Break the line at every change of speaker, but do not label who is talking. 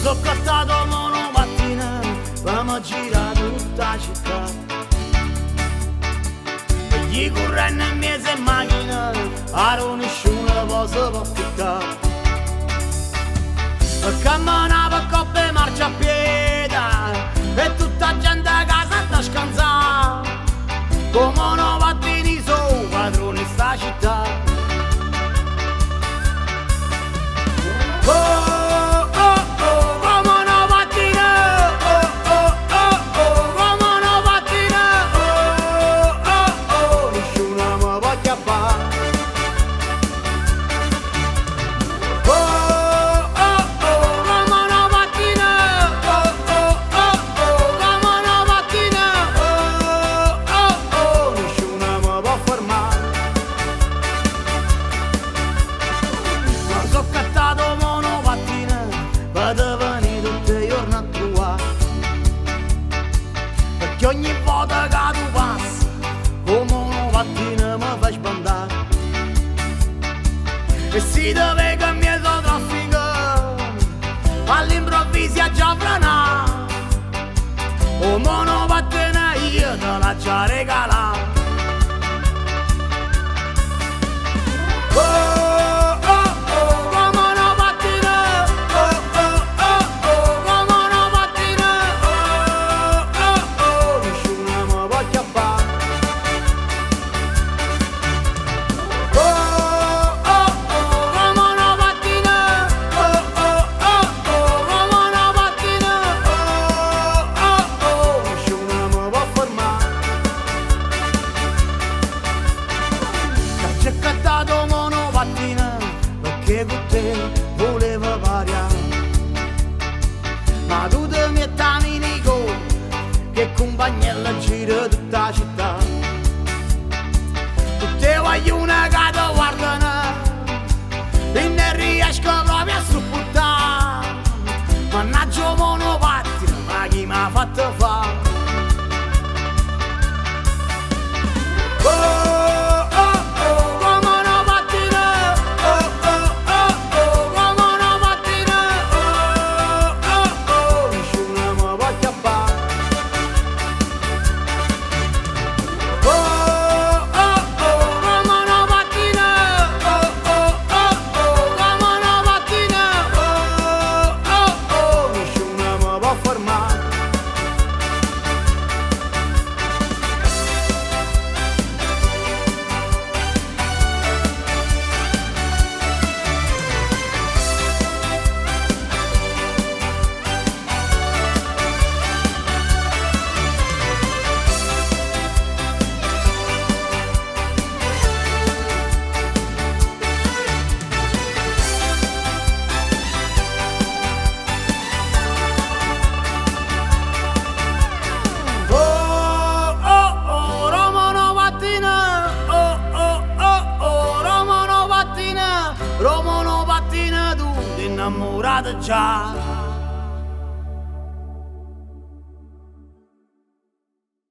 sono cattato monomattina, ma gira tutta la città. E gli correndo in mezzo in macchina, aro nessuno può ficcare. E camminava coppe marcia a piedi, e tutta la gente a casa da scansare. Come monomattini sono padroni sta città. Perché ogni volta che tu passi, come monomattina mi fai sbandare. E si deve che mi sono traffico, all'improvviso a già franare. O monomattina io te la già regalare. C'è cantato monomattina perché con te voleva variare. Ma tu ti metti a minico che compagnella gira tutta la città. Tutte guaglione che ti guardano e ne riesco proprio a supportare. Mannaggia monomattina, ma chi mi ha fatto fare? Roma una mattina tu ti innamorata già.